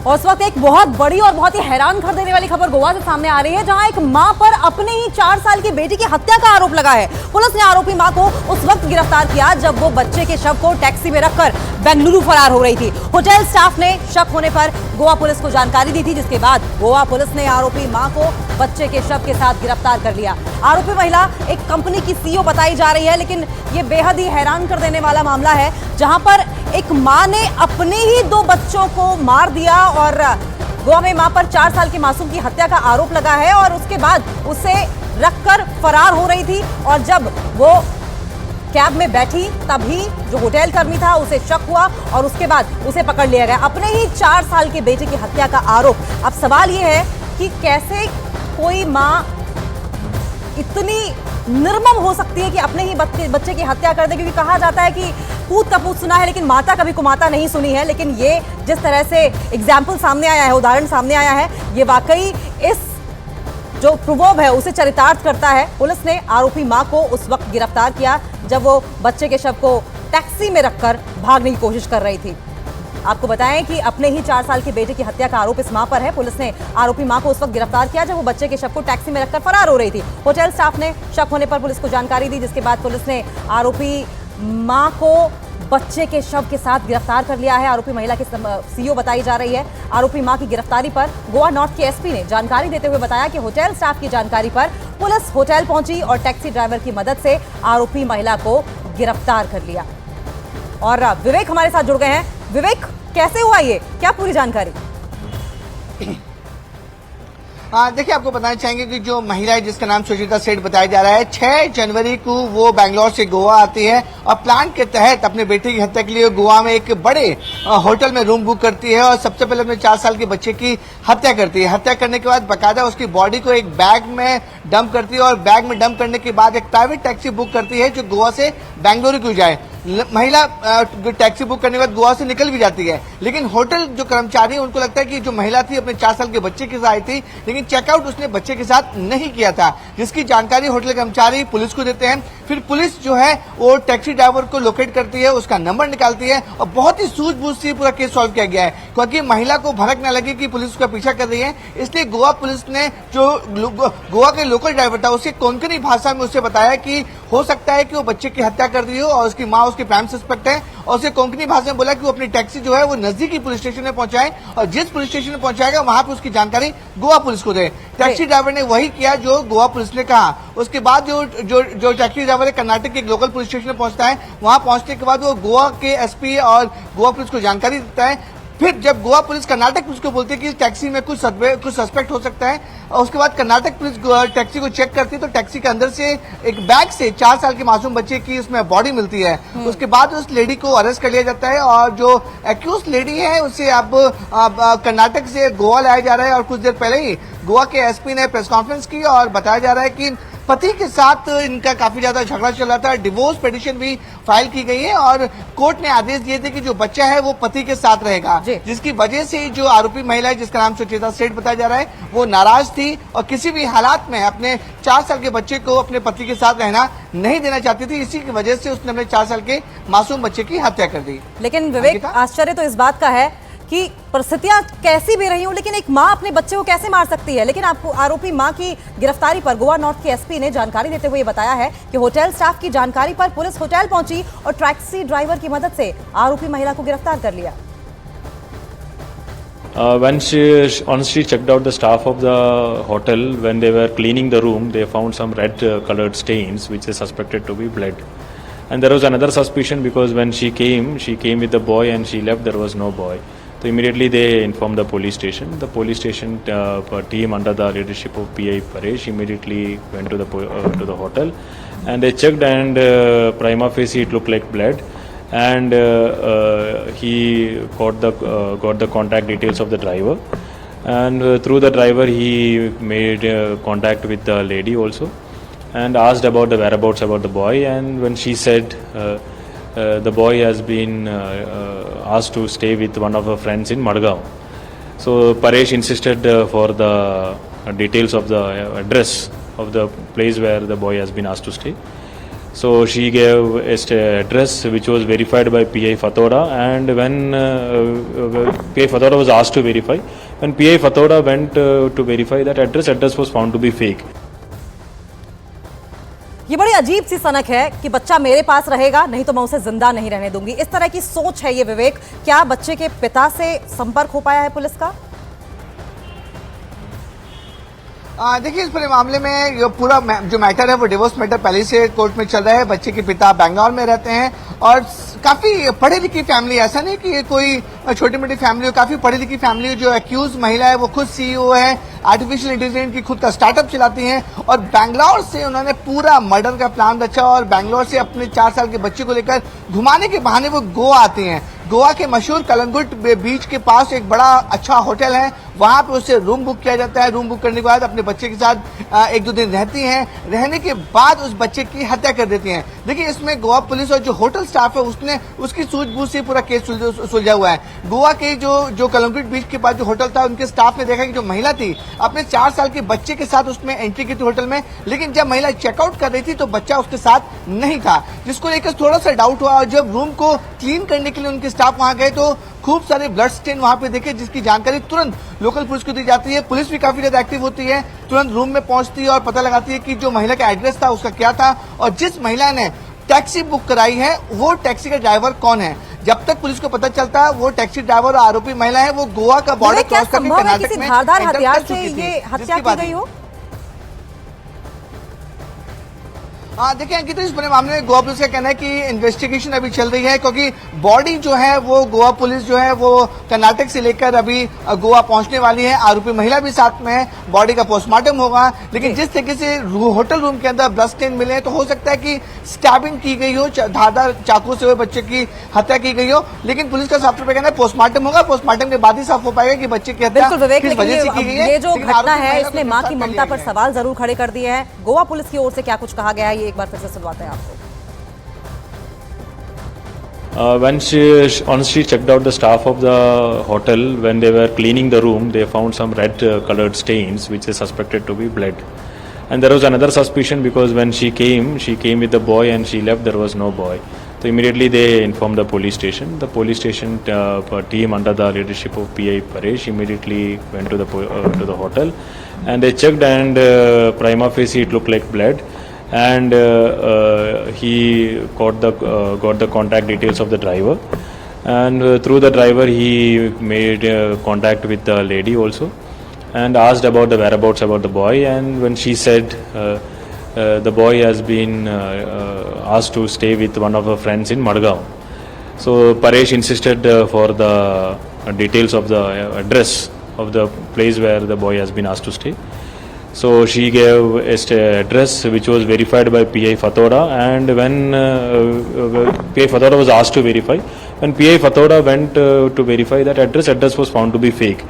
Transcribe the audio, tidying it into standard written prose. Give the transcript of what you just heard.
और इस वक्त एक बहुत बड़ी और बहुत ही हैरान कर देने वाली खबर गोवा से सामने आ रही है, जहां एक मां पर अपने ही 4 साल की बेटी की हत्या का आरोप लगा है। पुलिस ने आरोपी मां को उस वक्त गिरफ्तार किया जब वो बच्चे के शव को टैक्सी में रखकर बेंगलुरु फरार हो रही थी। होटल स्टाफ ने शक होने पर गोवा पुलिस को जानकारी दी थी, जिसके बाद गोवा पुलिस ने आरोपी मां को बच्चे के शव के साथ गिरफ्तार कर लिया। आरोपी महिला एक कंपनी की सीईओ बताई जा रही है, लेकिन ये बेहद ही हैरान कर देने वाला मामला है, जहां पर एक मां ने अपने ही 2 बच्चों को मार दिया और गोवा में मां पर 4 साल के मासूम की हत्या का आरोप लगा है और उसके बाद उसे रखकर फरार हो रही थी। और जब वो कैब में बैठी तभी जो होटल कर्मी था उसे शक हुआ और उसके बाद उसे पकड़ लिया गया। अपने ही 4 साल के बेटे की हत्या का आरोप। अब सवाल ये है कि कैसे कोई मां इतनी निर्मम हो सकती है कि अपने ही बच्चे की हत्या कर दे, क्योंकि कहा जाता है कि पूत का पूत सुना है लेकिन माता कभी कुमाता नहीं सुनी है। लेकिन ये जिस तरह से एग्जाम्पल सामने आया है, उदाहरण सामने आया है, ये वाकई इस जो प्रोवर्ब है उसे चरितार्थ करता है। पुलिस ने आरोपी मां को उस वक्त गिरफ्तार किया जब वो बच्चे के शव को टैक्सी में रखकर भागने की कोशिश कर रही थी। आपको बताएं कि अपने ही 4 साल के बेटे की हत्या का आरोप इस मां पर है। पुलिस ने आरोपी मां को उस वक्त गिरफ्तार किया जब वो बच्चे के शव को टैक्सी में रखकर फरार हो रही थी। होटल स्टाफ ने शक होने पर पुलिस को जानकारी दी, जिसके बाद पुलिस ने आरोपी मां को बच्चे के शव के साथ गिरफ्तार कर लिया है। आरोपी महिला की सीईओ बताई जा रही है। आरोपी मां की गिरफ्तारी पर गोवा नॉर्थ के एसपी ने जानकारी देते हुए बताया कि होटल स्टाफ की जानकारी पर पुलिस होटल पहुंची और टैक्सी ड्राइवर की मदद से आरोपी महिला को गिरफ्तार कर लिया। और विवेक हमारे साथ जुड़ गए हैं। विवेक, कैसे हुआ ये, क्या पूरी जानकारी? देखिए, आपको बताना चाहेंगे कि जो महिला है जिसका नाम सुचिता सेठ बताया जा रहा है, 6 जनवरी को वो बैंगलोर से गोवा आती है और प्लान के तहत अपने बेटे की हत्या के लिए गोवा में एक बड़े होटल में रूम बुक करती है और सबसे पहले अपने 4 साल के बच्चे की हत्या करती है। हत्या करने के बाद बाकायदा उसकी बॉडी को एक बैग में डंप करती है और बैग में डंप करने के बाद एक प्राइवेट टैक्सी बुक करती है जो गोवा से बेंगलुरु को जाए। महिला टैक्सी बुक करने के बाद गोवा से निकल भी जाती है, लेकिन होटल जो कर्मचारी उनको लगता है कि जो महिला थी अपने 4 साल के बच्चे के साथ आई थी, लेकिन चेकआउट उसने बच्चे के साथ नहीं किया था, जिसकी जानकारी होटल कर्मचारी पुलिस को देते हैं। फिर पुलिस जो है वो टैक्सी ड्राइवर को लोकेट करती है, उसका नंबर निकालती है और बहुत ही सूझबूझ से पूरा केस सॉल्व किया गया है, क्योंकि महिला को भनक न लगे कि पुलिस उसका पीछा कर रही है। इसलिए गोवा पुलिस ने जो गोवा के लोकल ड्राइवर था उसे कोंकणी भाषा में उसे बताया कि हो सकता है कि वो बच्चे की हत्या कर दी हो और उसकी माँ उसकी प्राइम सस्पेक्ट है, और उसे कोंकणी भाषा में बोला कि वो अपनी टैक्सी जो है वो नजदीकी पुलिस स्टेशन में पहुंचाए और जिस पुलिस स्टेशन में पहुंचाएगा वहां पर उसकी जानकारी गोवा पुलिस को दे। टैक्सी ड्राइवर ने वही किया जो गोवा पुलिस ने कहा। उसके बाद जो टैक्सी ड्राइवर है कर्नाटक के लोकल पुलिस स्टेशन में पहुंचता है, वहां पहुंचने के बाद वो गोवा के एसपी और गोवा पुलिस को जानकारी देता है। फिर जब गोवा पुलिस कर्नाटक पुलिस को बोलती है कि टैक्सी में कुछ सस्पेक्ट हो सकता है, और उसके बाद कर्नाटक पुलिस टैक्सी को चेक करती है तो टैक्सी के अंदर से एक बैग से 4 साल के मासूम बच्चे की उसमें बॉडी मिलती है। उसके बाद उस लेडी को अरेस्ट कर लिया जाता है और जो एक्यूज लेडी है उसे अब कर्नाटक से गोवा लाया जा रहा है। और कुछ देर पहले ही गोवा के एसपी ने प्रेस कॉन्फ्रेंस की और बताया जा रहा है कि पति के साथ इनका काफी ज्यादा झगड़ा चल रहा था। डिवोर्स पिटीशन भी फाइल की गई है और कोर्ट ने आदेश दिए थे कि जो बच्चा है वो पति के साथ रहेगा, जिसकी वजह से जो आरोपी महिला है जिसका नाम सुचिता सेठ बताया जा रहा है वो नाराज थी और किसी भी हालात में अपने 4 साल के बच्चे को अपने पति के साथ रहना नहीं देना चाहती थी। इसी की वजह से उसने अपने 4 साल के मासूम बच्चे की हत्या कर दी। लेकिन विवेक, आश्चर्य तो इस बात का है कि परिस्थितियां कैसी भी रही हो, लेकिन एक मां अपने बच्चे को कैसे मार सकती है। लेकिन आपको आरोपी मां की गिरफ्तारी पर गोवा नॉर्थ के एसपी ने जानकारी देते हुए बताया है कि होटल स्टाफ की जानकारी पर पुलिस होटल पहुंची और टैक्सी ड्राइवर की मदद से आरोपी महिला को गिरफ्तार कर लिया। Once she checked out the staff of the hotel, when they were cleaning the room, they found some red colored stains which is suspected to be blood. And there was another suspicion because when she came with the boy and she left, there was no boy. So immediately they informed the police station. The police station team under the leadership of PI Paresh immediately went to the hotel and they checked, and prima facie it looked like blood. And he got the contact details of the driver, and through the driver he made contact with the lady also and asked about the whereabouts about the boy. And when she said the boy has been asked to stay with one of her friends in Madgaon, so Paresh insisted for the details of the address of the place where the boy has been asked to stay. So she gave a address which was verified by PI Fathoda, and when PI Fathoda was asked to verify, when PI Fathoda went to verify that address was found to be fake. ये बड़ी अजीब सी सनक है कि बच्चा मेरे पास रहेगा नहीं तो मैं उसे जिंदा नहीं रहने दूंगी। इस तरह की सोच है ये विवेक। क्या बच्चे के पिता से संपर्क हो पाया है पुलिस का? देखिए, इस पूरे मामले में जो पूरा जो मैटर है वो डिवोर्स मैटर पहले से कोर्ट में चल रहा है। बच्चे के पिता बैंगलोर में रहते हैं और काफी पढ़ी लिखी फैमिली, ऐसा नहीं कि ये कोई छोटी मोटी फैमिली हो, काफी पढ़ी लिखी फैमिली। जो एक्यूज महिला है वो खुद सीईओ है, आर्टिफिशियल इंटेलिजेंस की खुद का स्टार्टअप चलाती हैं और बैंगलोर से उन्होंने पूरा मर्डर का प्लान रचा और बैंगलोर से अपने 4 साल के बच्चे को लेकर घुमाने के बहाने वो गोवा आती हैं। गोवा के मशहूर कलंगुट बीच के पास एक बड़ा अच्छा होटल है, वहां पे उसे रूम बुक किया जाता है। रूम बुक करने के बाद अपने बच्चे के साथ 1-2 दिन रहती हैं। रहने के बाद उस बच्चे की हत्या कर देती हैं। देखिए, इसमें गोवा पुलिस और जो होटल स्टाफ है उसने उसकी सूझबूझ से पूरा केस सुलझा हुआ है। गोवा के जो कलंगुट बीच के पास जो होटल था, उनके स्टाफ ने देखा कि जो महिला थी अपने 4 साल के बच्चे के साथ उसमें एंट्री की थी होटल में, लेकिन जब महिला चेकआउट कर रही थी तो बच्चा उसके साथ नहीं था, जिसको लेकर थोड़ा सा डाउट हुआ। और जब रूम को क्लीन करने के लिए उनके स्टाफ वहां गए तो खूब सारे ब्लड स्टेन वहां पे देखे, जिसकी जानकारी तुरंत लोकल पुलिस को दी जाती है। पुलिस भी काफी ज्यादा एक्टिव होती है, तुरंत रूम में पहुंचती है और पता लगाती है कि जो महिला का एड्रेस था उसका क्या था और जिस महिला ने टैक्सी बुक कराई है वो टैक्सी का ड्राइवर कौन है। जब तक पुलिस को पता चलता वो टैक्सी ड्राइवर और आरोपी महिला है वो गोवा का बॉर्डर क्रॉस करके कर्नाटक में धारदार हथियार से ये हत्या की गई हो? देखिए अंकिता, इस पूरे मामले में गोवा पुलिस का कहना है कि इन्वेस्टिगेशन अभी चल रही है, क्योंकि बॉडी जो है वो गोवा पुलिस जो है वो कर्नाटक से लेकर अभी गोवा पहुंचने वाली है। आरोपी महिला भी साथ में है, बॉडी का पोस्टमार्टम होगा। लेकिन जिस तरीके से होटल रूम के अंदर ब्लड स्टेन मिले तो हो सकता है कि स्टैबिंग की गई हो, धारदार चाकू से बच्चे की हत्या की गई हो। लेकिन पुलिस का साफ तौर पर कहना है पोस्टमार्टम होगा, पोस्टमार्टम के बाद ही साफ हो पाएगा कि बच्चे की हत्या किस वजह से की गई है। ये जो घटना है इसने मां की ममता पर सवाल जरूर खड़े कर दिए हैं। गोवा पुलिस की ओर से क्या कुछ कहा गया है, एक बार फिर से सुनवाते हैं आपको। When she checked out the staff of the hotel, when they were cleaning the room, they found some red colored stains which is suspected to be blood. And there was another suspicion because when she came with the boy and she left, there was no boy. So immediately they informed the police station. The police station team under the leadership of PI Paresh immediately went to the hotel and they checked, and prima facie it looked like blood. And he got the contact details of the driver, and through the driver he made contact with the lady also and asked about the whereabouts about the boy. And when she said the boy has been asked to stay with one of her friends in Madgaon, so Paresh insisted for the details of the address of the place where the boy has been asked to stay. So she gave a address which was verified by PI Fathoda, and when PI Fathoda was asked to verify, when PI Fathoda went to verify that address was found to be fake.